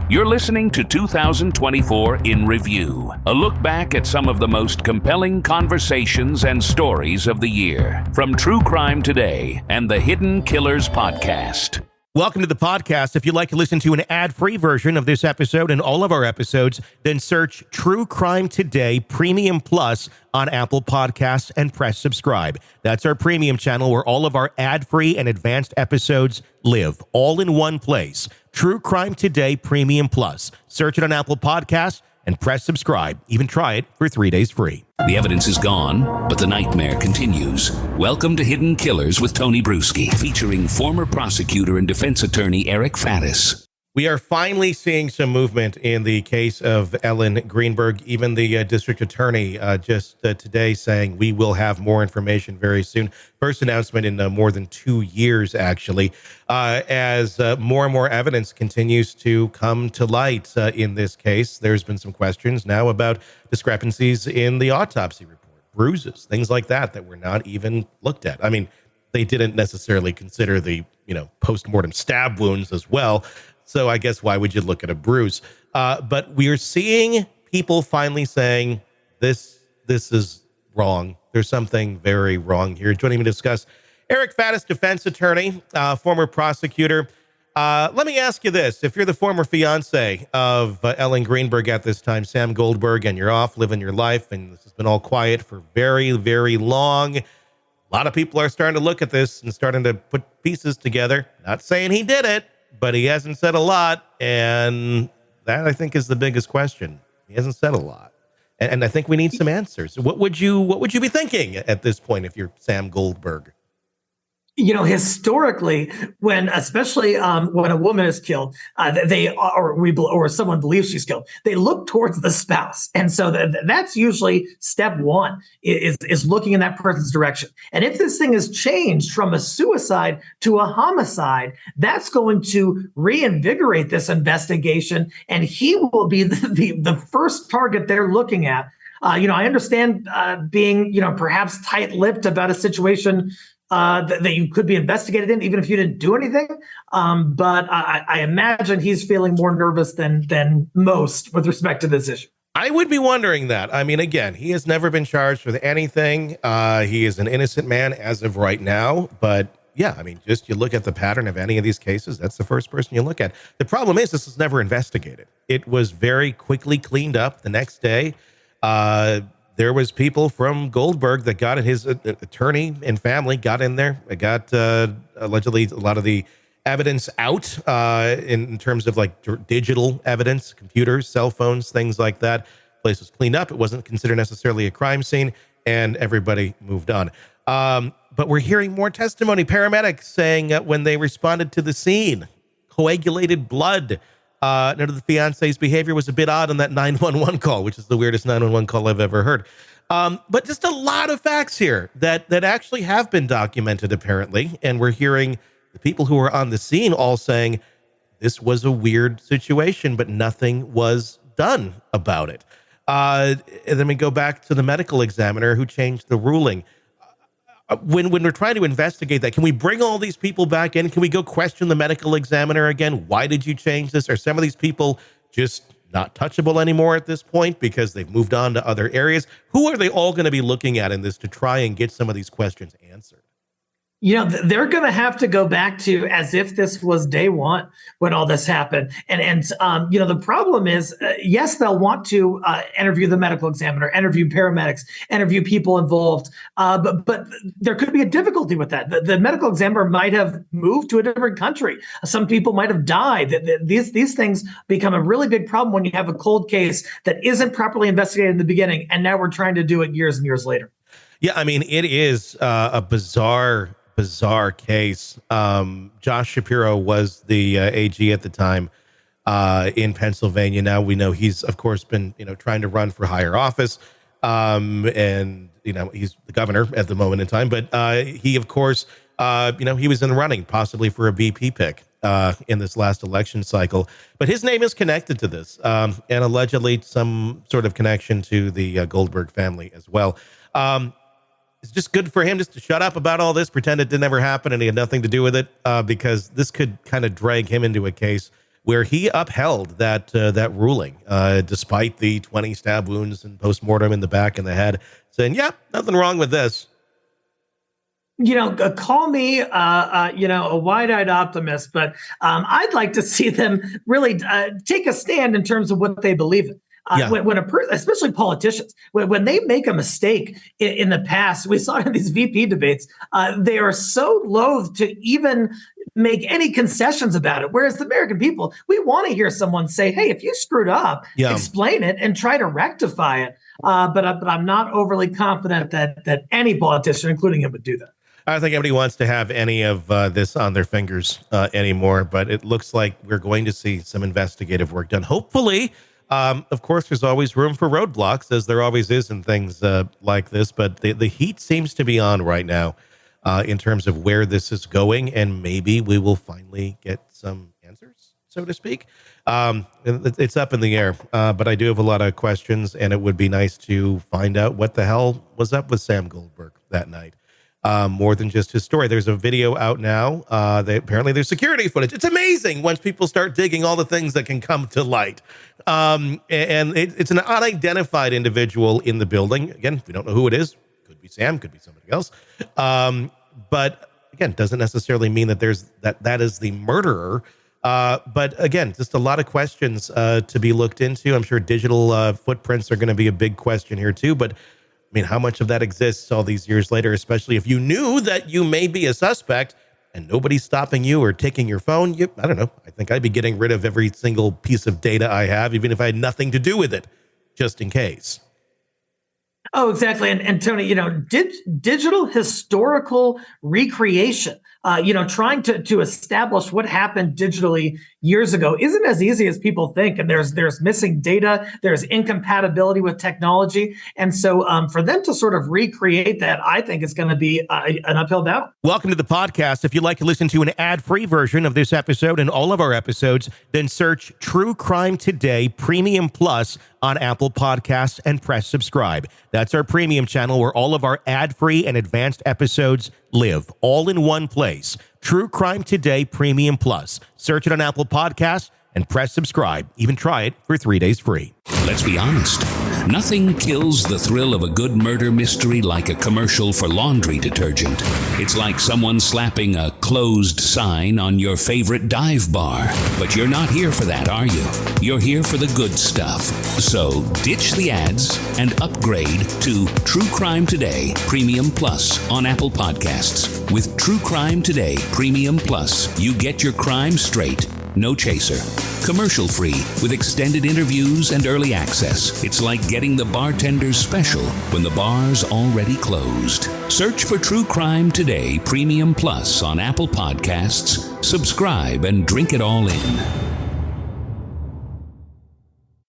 You're listening to 2024 in Review, a look back at some of the most compelling conversations and stories of the year from True Crime Today and the Hidden Killers podcast. Welcome to the podcast. If you'd like to listen to an ad-free version of this episode and all of our episodes, then search True Crime Today Premium Plus on Apple Podcasts and press subscribe. That's our premium channel where all of our ad-free and advanced episodes live, all in one place. True Crime Today Premium Plus. Search it on Apple Podcasts and press subscribe. Even try it for 3 days free. The evidence is gone, but the nightmare continues. Welcome to Hidden Killers with Tony Brueski, featuring former prosecutor and defense attorney Eric Faddis. We are finally seeing some movement in the case of Ellen Greenberg. Even the district attorney just today saying we will have more information very soon. First announcement in more than 2 years, actually, as more and more evidence continues to come to light in this case. There's been some questions now about discrepancies in the autopsy report, bruises, things like that were not even looked at. I mean, they didn't necessarily consider the, post-mortem stab wounds as well. So I guess why would you look at a bruise? But we're seeing people finally saying this is wrong. There's something very wrong here. Joining me to discuss, Eric Faddis, defense attorney, former prosecutor. Let me ask you this. If you're the former fiance of Ellen Greenberg at this time, Sam Goldberg, and you're off living your life, and this has been all quiet for very, very long, a lot of people are starting to look at this and starting to put pieces together. Not saying he did it, but he hasn't said a lot, and that, I think, is the biggest question. He hasn't said a lot, and I think we need some answers. What would you be thinking at this point if you're Sam Goldberg? Historically, especially when a woman is killed, or someone believes she's killed, they look towards the spouse, and so that's usually step one is looking in that person's direction. And if this thing has changed from a suicide to a homicide, that's going to reinvigorate this investigation, and he will be the first target they're looking at. I understand being perhaps tight-lipped about a situation that you could be investigated in, even if you didn't do anything. But I imagine he's feeling more nervous than most with respect to this issue. I would be wondering that. I mean, again, he has never been charged with anything. He is an innocent man as of right now. But yeah, I mean, just you look at the pattern of any of these cases, that's the first person you look at. The problem is this was never investigated. It was very quickly cleaned up the next day. There was people from Goldberg that got in, his attorney and family got in there. It got allegedly a lot of the evidence out in terms of like digital evidence, computers, cell phones, things like that. Place was cleaned up. It wasn't considered necessarily a crime scene, and everybody moved on. But we're hearing more testimony. Paramedics saying when they responded to the scene, coagulated blood. The fiance's behavior was a bit odd on that 911 call, which is the weirdest 911 call I've ever heard. But just a lot of facts here that actually have been documented, apparently. And we're hearing the people who were on the scene all saying this was a weird situation, but nothing was done about it. And then we go back to the medical examiner who changed the ruling. When we're trying to investigate that, can we bring all these people back in? Can we go question the medical examiner again? Why did you change this? Are some of these people just not touchable anymore at this point because they've moved on to other areas? Who are they all going to be looking at in this to try and get some of these questions answered? They're going to have to go back to as if this was day one when all this happened. And the problem is, yes, they'll want to interview the medical examiner, interview paramedics, interview people involved. But there could be a difficulty with that. The medical examiner might have moved to a different country. Some people might have died. These things become a really big problem when you have a cold case that isn't properly investigated in the beginning. And now we're trying to do it years and years later. Yeah, I mean, it is a bizarre case. Josh Shapiro was the AG at the time in Pennsylvania. Now we know he's, of course, been trying to run for higher office, and he's the governor at the moment in time. But he, of course, he was in the running possibly for a VP pick in this last election cycle. But his name is connected to this, and allegedly some sort of connection to the Goldberg family as well. It's just good for him just to shut up about all this, pretend it didn't ever happen and he had nothing to do with it, because this could kind of drag him into a case where he upheld that ruling, despite the 20 stab wounds and postmortem in the back and the head, saying, yeah, nothing wrong with this. Call me, a wide-eyed optimist, but I'd like to see them really take a stand in terms of what they believe in. When especially politicians, when they make a mistake in the past, we saw in these VP debates, they are so loath to even make any concessions about it. Whereas the American people, we want to hear someone say, hey, if you screwed up, explain it and try to rectify it. But I'm not overly confident that any politician, including him, would do that. I don't think anybody wants to have any of this on their fingers anymore, but it looks like we're going to see some investigative work done. Hopefully, of course, there's always room for roadblocks, as there always is in things like this, but the heat seems to be on right now in terms of where this is going, and maybe we will finally get some answers, so to speak. It's up in the air, but I do have a lot of questions, and it would be nice to find out what the hell was up with Sam Goldberg that night. More than just his story. There's a video out now. Apparently there's security footage. It's amazing once people start digging all the things that can come to light. And it's an unidentified individual in the building. Again, we don't know who it is. Could be Sam, could be somebody else. But again, doesn't necessarily mean that that is the murderer. But again, just a lot of questions to be looked into. I'm sure digital footprints are going to be a big question here too. But I mean, how much of that exists all these years later, especially if you knew that you may be a suspect and nobody's stopping you or taking your phone? I don't know. I think I'd be getting rid of every single piece of data I have, even if I had nothing to do with it, just in case. Oh, exactly. And Tony, digital historical recreation, trying to establish what happened digitally years ago isn't as easy as people think. And there's missing data, there's incompatibility with technology. And so for them to sort of recreate that, I think is going to be an uphill battle. Welcome to the podcast. If you'd like to listen to an ad-free version of this episode and all of our episodes, then search True Crime Today Premium Plus on Apple Podcasts and press subscribe. That's our premium channel where all of our ad-free and advanced episodes live, all in one place. True Crime Today Premium Plus. Search it on Apple Podcasts and press subscribe. Even try it for 3 days free. Let's be honest. Nothing kills the thrill of a good murder mystery like a commercial for laundry detergent. It's like someone slapping a closed sign on your favorite dive bar. But you're not here for that, are you? You're here for the good stuff. So ditch the ads and upgrade to True Crime Today Premium Plus on Apple Podcasts. With True Crime Today Premium Plus, you get your crime straight. No chaser. Commercial free with extended interviews and early access. It's like getting the bartender's special when the bar's already closed. Search for True Crime Today Premium Plus on Apple Podcasts. Subscribe and drink it all in.